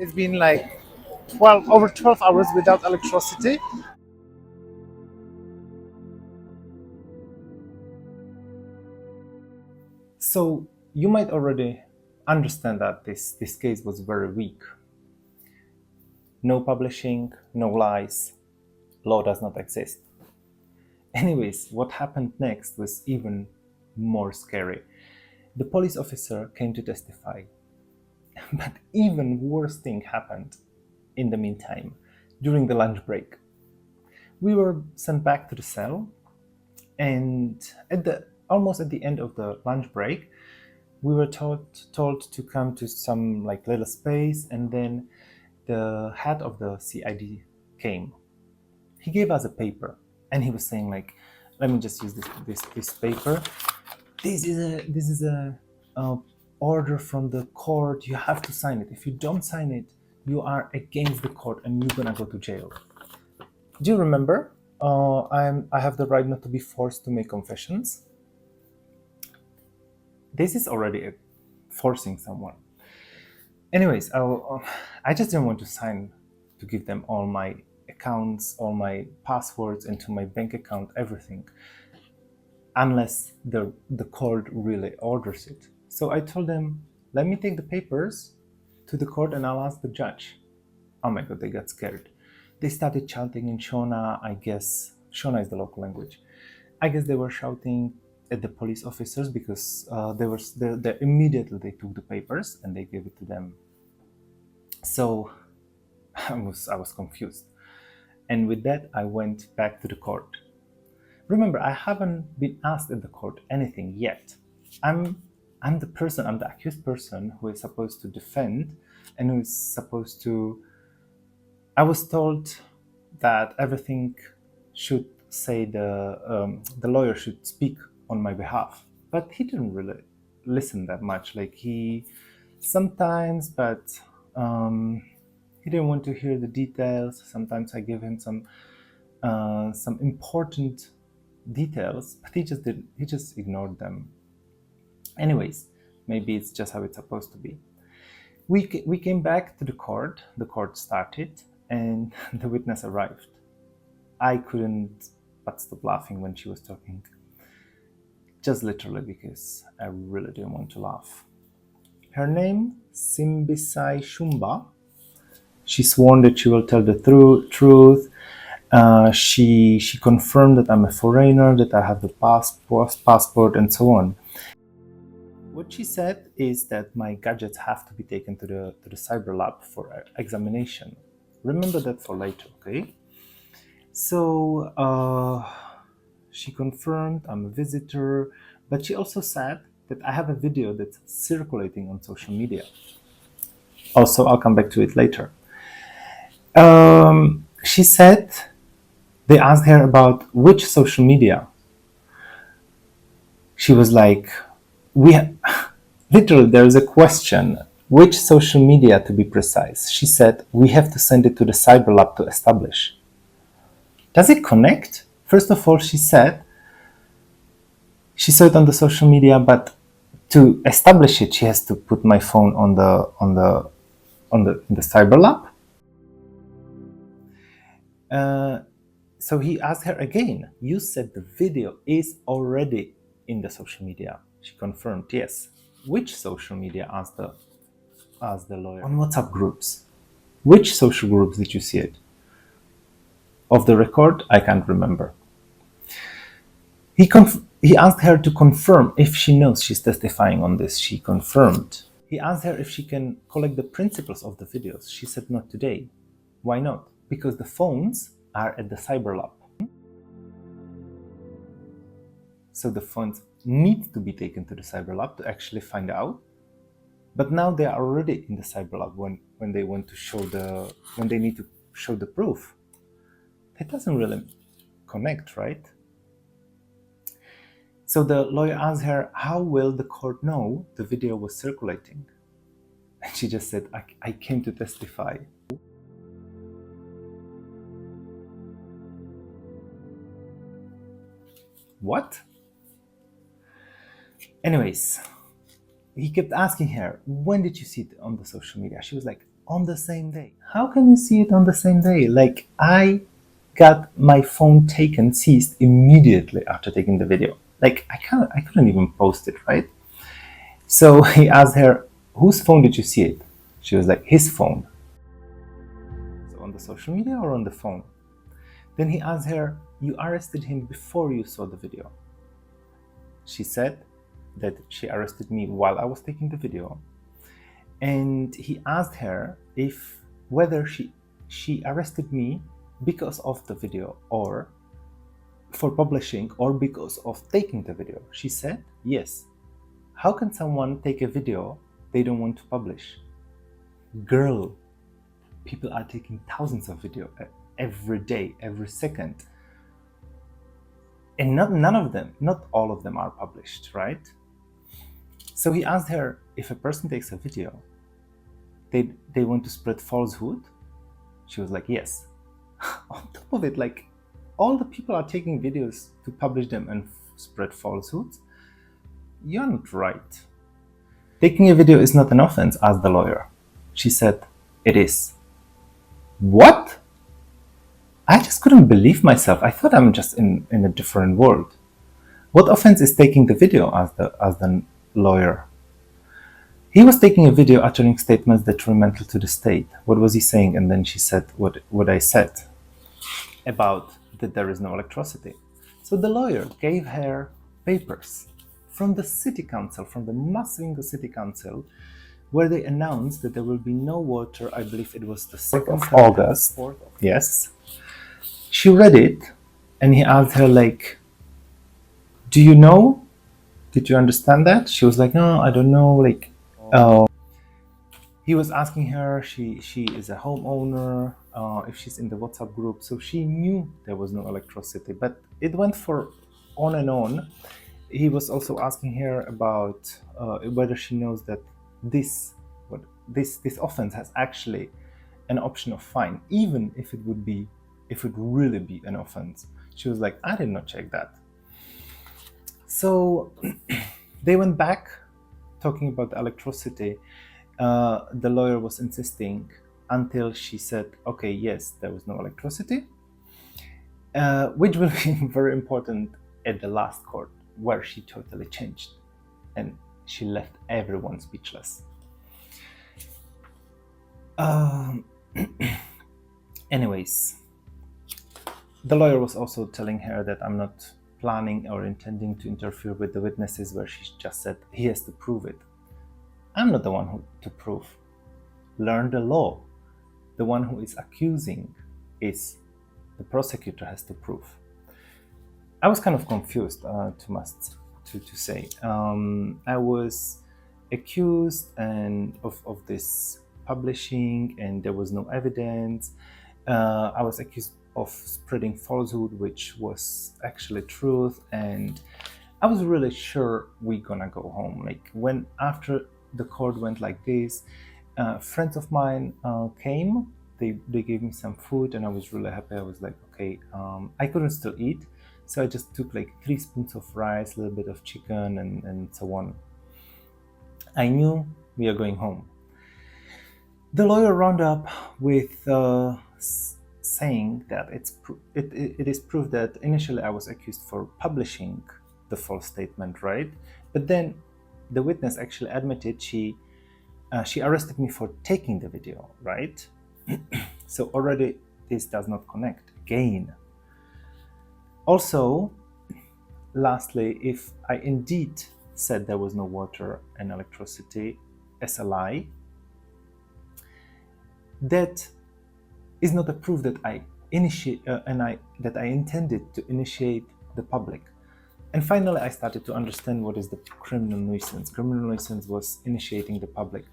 It's been like over 12 hours without electricity. So you might already understand that this case was very weak. No publishing, no lies, law does not exist. Anyways, what happened next was even more scary. The police officer came to testify, but even worse thing happened in the meantime, during the lunch break. We were sent back to the cell, and almost at the end of the lunch break, we were told to come to some like little space, and then the head of the CID came. He gave us a paper, and he was saying like, "Let me just use this paper. This is a order from the court. You have to sign it. If you don't sign it, you are against the court, and you're gonna go to jail." Do you remember? I have the right not to be forced to make confessions. This is already forcing someone. Anyways, I just didn't want to sign to give them all my accounts, all my passwords into my bank account, everything, unless the court really orders it. So I told them, let me take the papers to the court and I'll ask the judge. Oh my God, they got scared. They started shouting in Shona, I guess. Shona is the local language. I guess they were shouting at the police officers because they immediately took the papers and they gave it to them. So I was confused. And with that, I went back to the court. Remember, I haven't been asked at the court anything yet. I'm the accused person who is supposed to defend and who is supposed to. I was told that everything should say the lawyer should speak on my behalf, but he didn't really listen that much. Like he sometimes, but he didn't want to hear the details. Sometimes I give him some important details, but he just ignored them. Anyways, maybe it's just how it's supposed to be. We came back to the court. The court started, and the witness arrived. I couldn't but stop laughing when she was talking. Just literally because I really didn't want to laugh. Her name, Simbisai Shumba. She sworn that she will tell the truth. She confirmed that I'm a foreigner, that I have the passport, and so on. What she said is that my gadgets have to be taken to the cyber lab for examination. Remember that for later, okay? So she confirmed I'm a visitor, but she also said that I have a video that's circulating on social media. Also, I'll come back to it later. She said they asked her about which social media. She was like, literally, there is a question, which social media to be precise. She said, we have to send it to the cyber lab to establish. Does it connect? First of all, she said she saw it on the social media, but to establish it, she has to put my phone on the cyber lab. So he asked her again, you said the video is already in the social media. She confirmed, yes. Which social media? Asked the lawyer. On WhatsApp groups. Which social groups did you see it? Of the record, I can't remember. He asked her to confirm if she knows she's testifying on this. She confirmed. He asked her if she can collect the principles of the videos. She said not today. Why not? Because the phones are at the cyber lab. So the phones need to be taken to the cyber lab to actually find out. But now they are already in the cyber lab when they want to when they need to show the proof. That doesn't really connect, right? So the lawyer asked her, how will the court know the video was circulating? And she just said, I came to testify. What? Anyways, he kept asking her, when did you see it on the social media? She was like, on the same day. How can you see it on the same day? Like, I got my phone seized immediately after taking the video. Like, I couldn't even post it, right? So he asked her, whose phone did you see it? She was like, his phone. So on the social media or on the phone? Then he asked her, you arrested him before you saw the video. She said that she arrested me while I was taking the video. And he asked her whether she arrested me because of the video or for publishing or because of taking the video. She said, yes. How can someone take a video they don't want to publish? Girl, people are taking thousands of videos every day, every second. And not all of them are published, right? So he asked her, if a person takes a video, they want to spread falsehood? She was like, yes. On top of it, like, all the people are taking videos to publish them and spread falsehoods. You're not right. Taking a video is not an offense, asked the lawyer. She said, it is. What? I just couldn't believe myself. I thought I'm just in a different world. What offense is taking the video? Asked the lawyer. He was taking a video uttering statements detrimental to the state. What was he saying? And then she said what I said about that there is no electricity. So the lawyer gave her papers from the city council, from the Masvingo city council, where they announced that there will be no water. I believe it was the 2nd of August. 4th. Yes. She read it, and he asked her, like, do you know? Did you understand that? She was like, no, I don't know. Like, he was asking her, she is a homeowner, if she's in the WhatsApp group. So she knew there was no electricity, but it went for on and on. He was also asking her about whether she knows that this offense has actually an option of fine, even if it would really be an offense. She was like, I did not check that. So they went back talking about the electricity. The lawyer was insisting until she said, okay, yes, there was no electricity, which will be very important at the last court, where she totally changed and she left everyone speechless. Anyways, the lawyer was also telling her that I'm not planning or intending to interfere with the witnesses, where she just said he has to prove it. I'm not the one to prove. Learn the law. The one who is accusing is the prosecutor has to prove. I was kind of confused, to say. I was accused of this publishing, and there was no evidence. I was accused of spreading falsehood, which was actually truth, and I was really sure we're gonna go home. Like, when after the court went like this, friends of mine came. They gave me some food, and I was really happy. I was like, okay, I couldn't still eat, so I just took like 3 spoons of rice, a little bit of chicken, and so on. I knew we are going home. The lawyer rounded up with saying that it is proof that initially I was accused for publishing the false statement, right? But then the witness actually admitted she arrested me for taking the video, right? So already this does not connect again. Also, lastly, if I indeed said there was no water and electricity as a lie, that is not a proof that I intended to initiate the public. And finally, I started to understand what is the criminal nuisance. Criminal nuisance was initiating the public.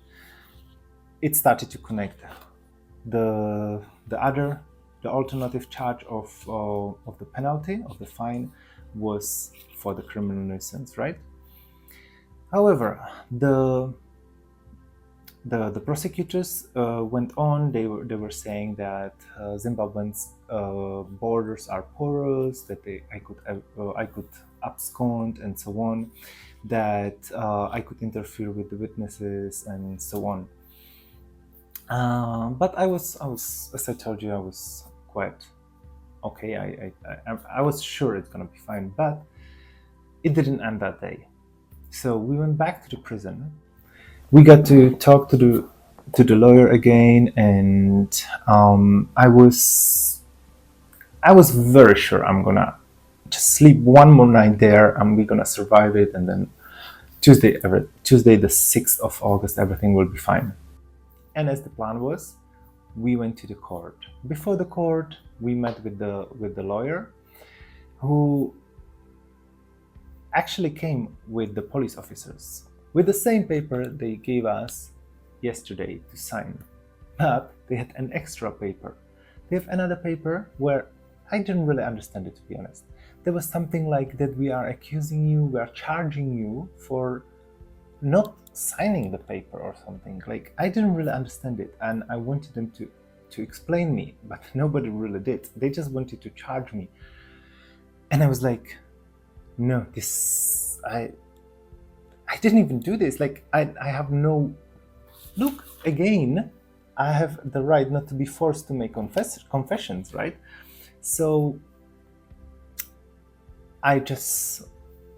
It started to connect. The alternative charge of the penalty, of the fine, was for the criminal nuisance, right? However, the prosecutors went on. They were saying that Zimbabweans' borders are porous, that I could abscond and so on, that I could interfere with the witnesses and so on. But I was, as I told you, I was quite okay. I was sure it's gonna be fine, but it didn't end that day. So we went back to the prison. We got to talk to the lawyer again, and I was very sure I'm gonna just sleep one more night there, and we're gonna survive it, and then Tuesday the 6th of August, everything will be fine. And as the plan was, we went to the court. Before the court, we met with the lawyer, who actually came with the police officers with the same paper they gave us yesterday to sign. But they had an extra paper. They have another paper where I didn't really understand it, to be honest. There was something like that we are accusing you, we are charging you for not signing the paper or something. Like, I didn't really understand it, and I wanted them to explain me, but nobody really did. They just wanted to charge me. And I was like, no, this I didn't even do this. Like, I have no look again. I have the right not to be forced to make confessions, right? So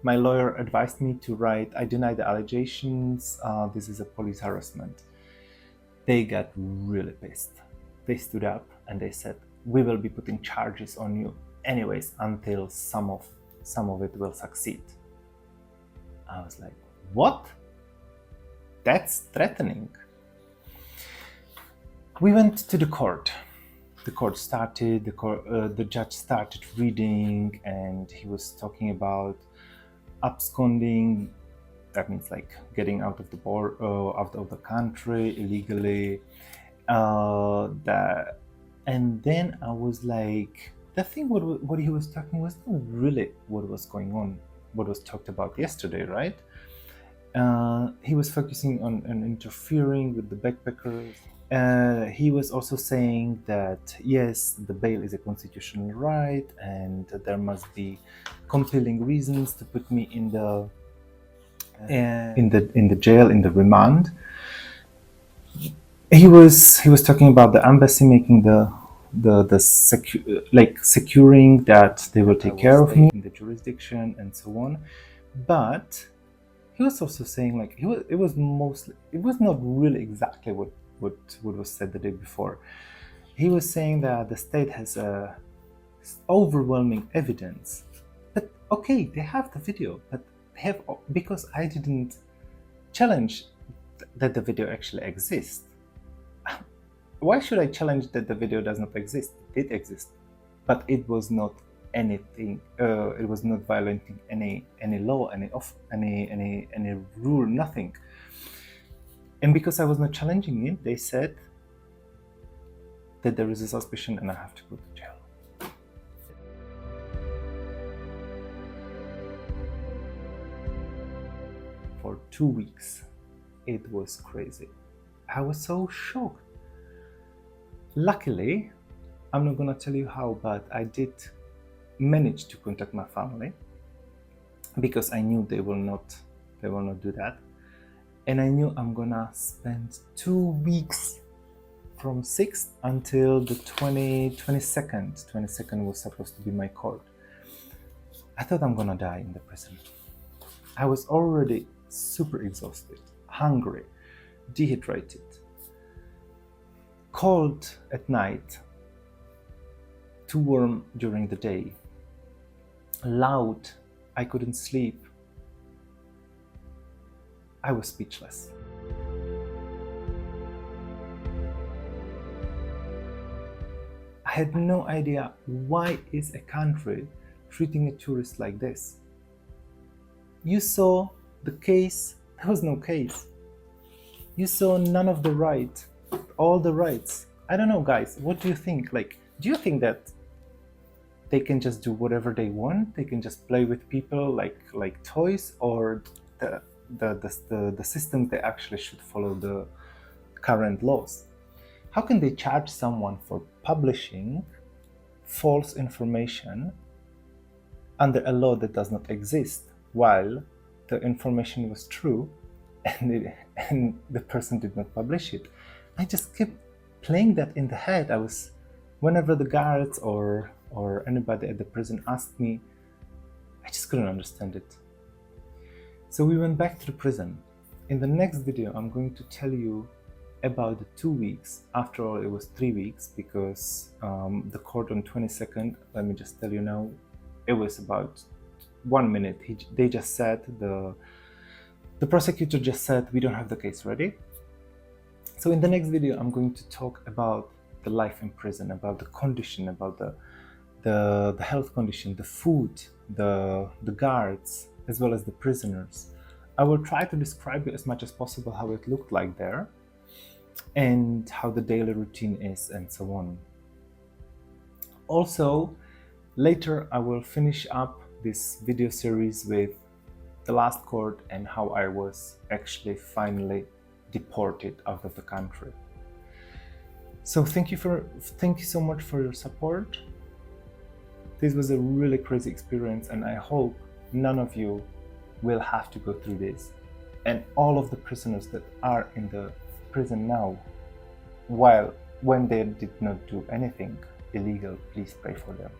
my lawyer advised me to write, I deny the allegations, this is a police harassment. They got really pissed. They stood up and they said, we will be putting charges on you anyways until some of it will succeed. I was like, what? That's threatening. We went to the court. The court started, the judge started reading, and he was talking about absconding. That means like getting out of the out of the country illegally. And then I was like, the thing what he was talking was not really what was going on, what was talked about yesterday, right? He was focusing on interfering with the backpackers. He was also saying that yes, the bail is a constitutional right, and there must be compelling reasons to put me in the jail, in the remand. He was talking about the embassy making securing that they will take care of me in the jurisdiction and so on. But he was also saying like it was not really exactly what was said the day before. He was saying that the state has overwhelming evidence. But okay, they have the video, but they have, because I didn't challenge that the video actually exists. Why should I challenge that the video does not exist? It did exist, but it was not anything. It was not violating any law, any rule, nothing. And because I was not challenging it, they said that there is a suspicion and I have to go to jail. For 2 weeks, it was crazy. I was so shocked. Luckily, I'm not gonna tell you how, but I did manage to contact my family, because I knew they will not do that. And I knew I'm gonna spend 2 weeks from 6th until the 22nd. 22nd was supposed to be my court. I thought I'm gonna die in the prison. I was already super exhausted, hungry, dehydrated, cold at night, too warm during the day, loud, I couldn't sleep. I was speechless. I had no idea why is a country treating a tourist like this. You saw the case, there was no case. You saw none of the right, all the rights. I don't know, guys, what do you think? Like, do you think that they can just do whatever they want? They can just play with people like toys, or the system, they actually should follow the current laws? How can they charge someone for publishing false information under a law that does not exist, while the information was true and the person did not publish it? I just kept playing that in the head. Whenever the guards or anybody at the prison asked me, I just couldn't understand it. So we went back to the prison. In the next video, I'm going to tell you about the 2 weeks. After all, it was 3 weeks because the court on 22nd, let me just tell you now, it was about 1 minute. They just said, the prosecutor just said, we don't have the case ready. So in the next video, I'm going to talk about the life in prison, about the condition, about the health condition, the food, the guards, as well as the prisoners. I will try to describe it as much as possible how it looked like there and how the daily routine is and so on. Also, later I will finish up this video series with the last court and how I was actually finally deported out of the country. So thank you so much for your support. This was a really crazy experience, and I hope none of you will have to go through this. And all of the prisoners that are in the prison now, when they did not do anything illegal, please pray for them.